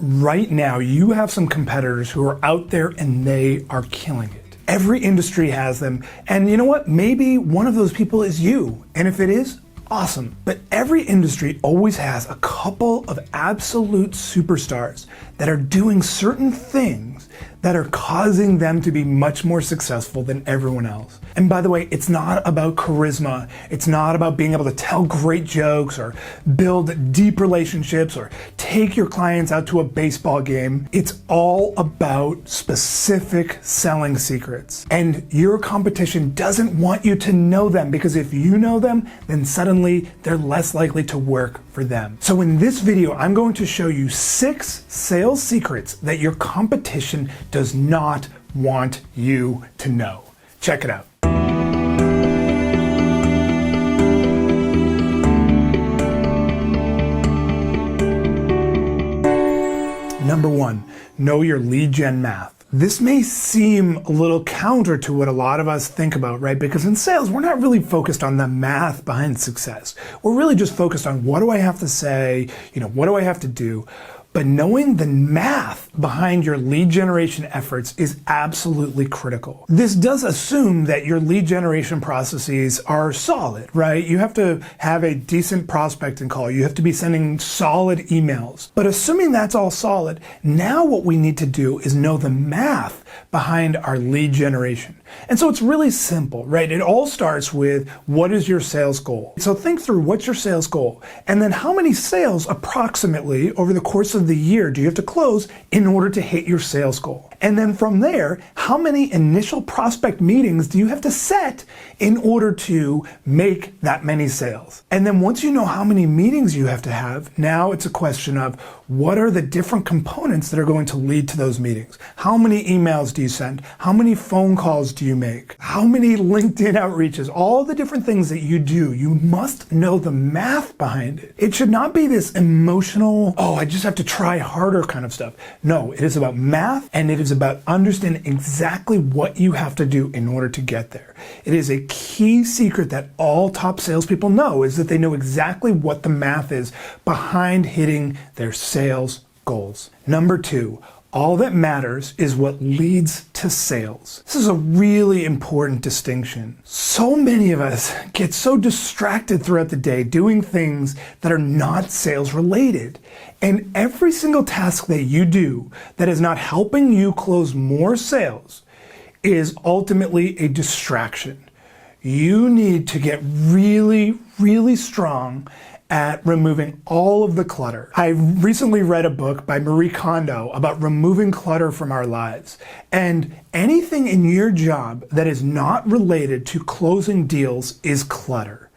right now you have some competitors who are out there and they are killing it. Every industry has them, and you know what? Maybe one of those people is you, and if it is, awesome. But every industry always has a couple of absolute superstars that are doing certain things that are causing them to be much more successful than everyone else. And by the way, it's not about charisma. It's not about being able to tell great jokes or build deep relationships or take your clients out to a baseball game. It's all about specific selling secrets. And your competition doesn't want you to know them, because if you know them, then suddenly they're less likely to work for them. So in this video, I'm going to show you 6 sales secrets that your competition does not want you to know. Check it out. Number 1, know your lead gen math. This may seem a little counter to what a lot of us think about, right? Because in sales, we're not really focused on the math behind success. We're really just focused on what do I have to say, what do I have to do? But knowing the math behind your lead generation efforts is absolutely critical. This does assume that your lead generation processes are solid, right? You have to have a decent prospecting call. You have to be sending solid emails. But assuming that's all solid, now what we need to do is know the math behind our lead generation. And so it's really simple, right? It all starts with, what is your sales goal? So think through, what's your sales goal? And then how many sales approximately over the course of the year do you have to close in order to hit your sales goal? And then from there, how many initial prospect meetings do you have to set in order to make that many sales? And then once you know how many meetings you have to have, now it's a question of, what are the different components that are going to lead to those meetings? How many emails do you send? How many phone calls do you make? How many LinkedIn outreaches? All the different things that you do, you must know the math behind it. It should not be this emotional, oh, I just have to try harder kind of stuff. No, it is about math, and it is about understanding exactly what you have to do in order to get there. It is a key secret that all top salespeople know, is that they know exactly what the math is behind hitting their sales goals. Number 2, all that matters is what leads to sales. This is a really important distinction. So many of us get so distracted throughout the day doing things that are not sales related. And every single task that you do that is not helping you close more sales is ultimately a distraction. You need to get really, really strong at removing all of the clutter. I recently read a book by Marie Kondo about removing clutter from our lives. And anything in your job that is not related to closing deals is clutter.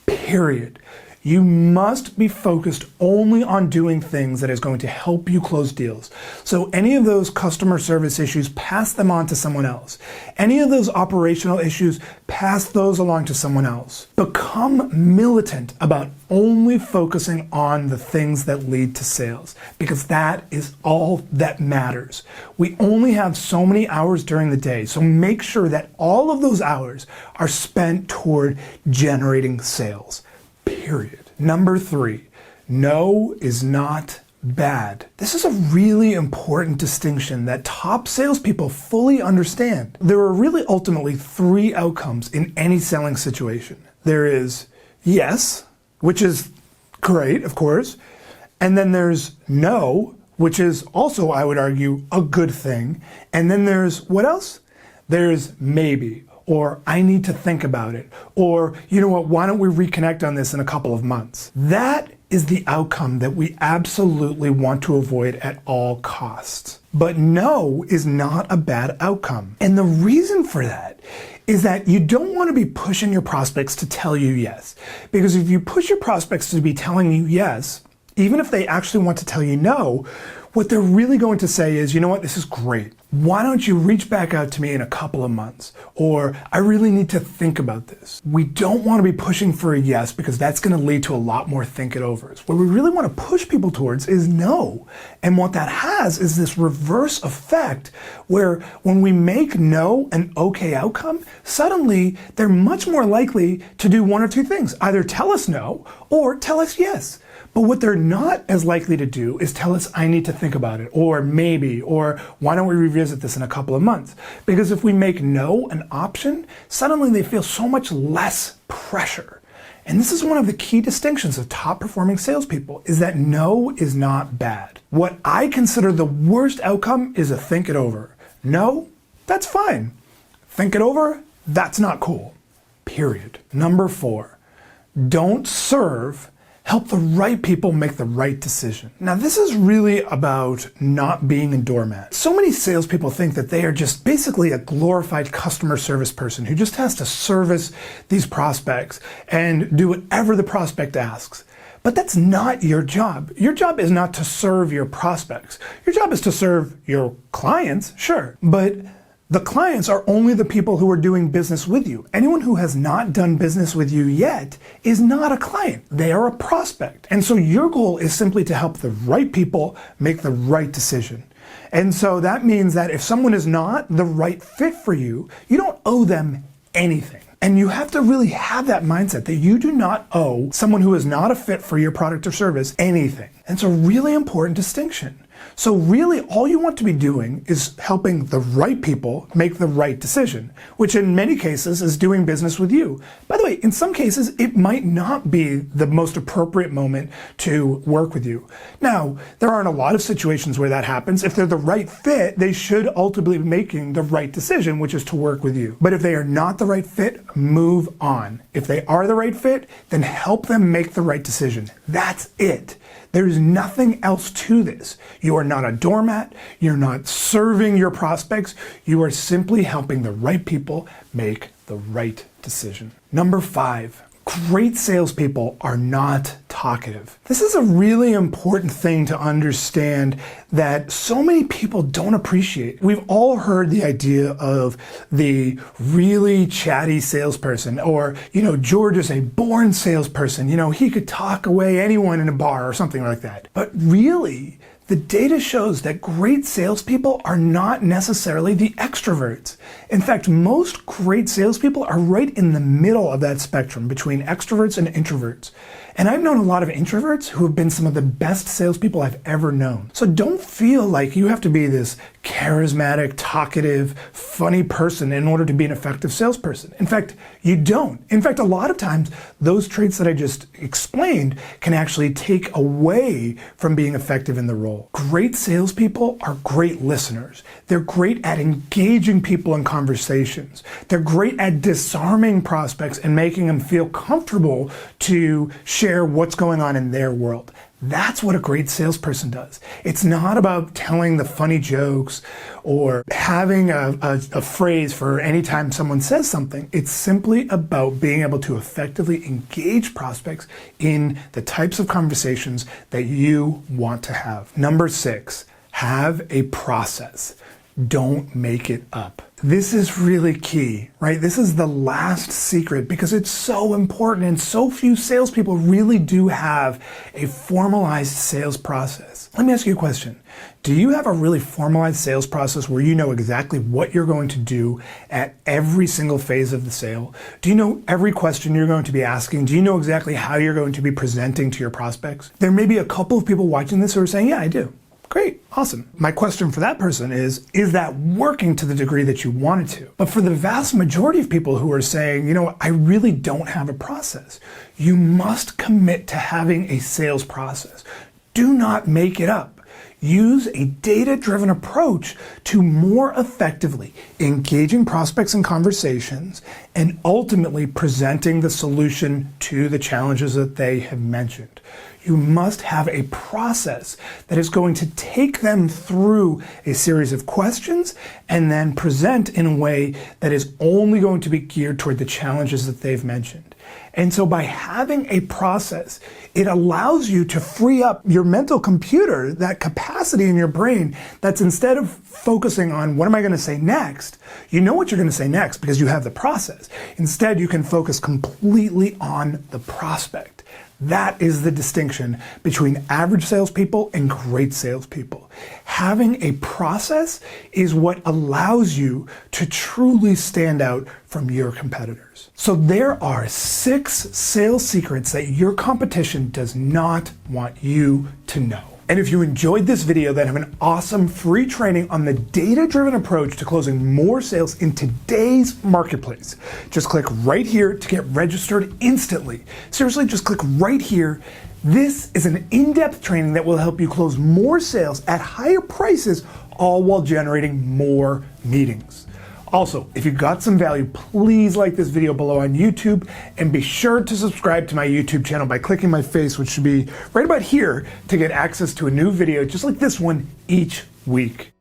Period. You must be focused only on doing things that is going to help you close deals. So any of those customer service issues, pass them on to someone else. Any of those operational issues, pass those along to someone else. Become militant about only focusing on the things that lead to sales, because that is all that matters. We only have so many hours during the day, so make sure that all of those hours are spent toward generating sales. Period. Number 3, no is not bad. This is a really important distinction that top salespeople fully understand. There are really ultimately 3 outcomes in any selling situation. There is yes, which is great, of course. And then there's no, which is also, I would argue, a good thing. And then there's what else? There's maybe. Or I need to think about it, or you know what, why don't we reconnect on this in a couple of months? That is the outcome that we absolutely want to avoid at all costs. But no is not a bad outcome. And the reason for that is that you don't want to be pushing your prospects to tell you yes. Because if you push your prospects to be telling you yes, even if they actually want to tell you no, what they're really going to say is, you know what, this is great. Why don't you reach back out to me in a couple of months? Or I really need to think about this. We don't want to be pushing for a yes, because that's going to lead to a lot more think it overs. What we really want to push people towards is no. And what that has is this reverse effect where when we make no an okay outcome, suddenly they're much more likely to do one or two things. Either tell us no or tell us yes. But what they're not as likely to do is tell us, I need to think about it, or maybe, or why don't we revisit this in a couple of months? Because if we make no an option, suddenly they feel so much less pressure. And this is one of the key distinctions of top performing salespeople, is that no is not bad. What I consider the worst outcome is a think it over. No, that's fine. Think it over, that's not cool. Period. Number 4, don't serve, help the right people make the right decision. Now, this is really about not being a doormat. So many salespeople think that they are just basically a glorified customer service person who just has to service these prospects and do whatever the prospect asks. But that's not your job. Your job is not to serve your prospects. Your job is to serve your clients, sure, but the clients are only the people who are doing business with you. Anyone who has not done business with you yet is not a client. They are a prospect. And so your goal is simply to help the right people make the right decision. And so that means that if someone is not the right fit for you, you don't owe them anything. And you have to really have that mindset that you do not owe someone who is not a fit for your product or service anything. And it's a really important distinction. So really all you want to be doing is helping the right people make the right decision, which in many cases is doing business with you. By the way, in some cases, it might not be the most appropriate moment to work with you. Now, there aren't a lot of situations where that happens. If they're the right fit, they should ultimately be making the right decision, which is to work with you. But if they are not the right fit, move on. If they are the right fit, then help them make the right decision. That's it. There's nothing else to this. You are not a doormat. You're not serving your prospects. You are simply helping the right people make the right decision. Number 5, great salespeople are not talkative. This is a really important thing to understand that so many people don't appreciate. We've all heard the idea of the really chatty salesperson, or, George is a born salesperson. He could talk away anyone in a bar or something like that. But really, the data shows that great salespeople are not necessarily the extroverts. In fact, most great salespeople are right in the middle of that spectrum between extroverts and introverts. And I've known a lot of introverts who have been some of the best salespeople I've ever known. So don't feel like you have to be this charismatic, talkative, funny person in order to be an effective salesperson. In fact, you don't. In fact, a lot of times, those traits that I just explained can actually take away from being effective in the role. Great salespeople are great listeners. They're great at engaging people in conversations. They're great at disarming prospects and making them feel comfortable to share what's going on in their world. That's what a great salesperson does. It's not about telling the funny jokes or having a phrase for any time someone says something. It's simply about being able to effectively engage prospects in the types of conversations that you want to have. Number 6, have a process. Don't make it up. This is really key, right? This is the last secret because it's so important, and so few salespeople really do have a formalized sales process. Let me ask you a question. Do you have a really formalized sales process where you know exactly what you're going to do at every single phase of the sale? Do you know every question you're going to be asking? Do you know exactly how you're going to be presenting to your prospects? There may be a couple of people watching this who are saying, yeah, I do. Great, awesome. My question for that person is that working to the degree that you want it to? But for the vast majority of people who are saying, I really don't have a process, you must commit to having a sales process. Do not make it up. Use a data-driven approach to more effectively engaging prospects in conversations and ultimately presenting the solution to the challenges that they have mentioned. You must have a process that is going to take them through a series of questions and then present in a way that is only going to be geared toward the challenges that they've mentioned. And so by having a process, it allows you to free up your mental computer, that capacity in your brain that's, instead of focusing on what am I going to say next, you know what you're going to say next because you have the process. Instead, you can focus completely on the prospect. That is the distinction between average salespeople and great salespeople. Having a process is what allows you to truly stand out from your competitors. So there are 6 sales secrets that your competition does not want you to know. And if you enjoyed this video, then have an awesome free training on the data-driven approach to closing more sales in today's marketplace. Just click right here to get registered instantly. Seriously, just click right here. This is an in-depth training that will help you close more sales at higher prices, all while generating more meetings. Also, if you got some value, please like this video below on YouTube and be sure to subscribe to my YouTube channel by clicking my face, which should be right about here, to get access to a new video just like this one each week.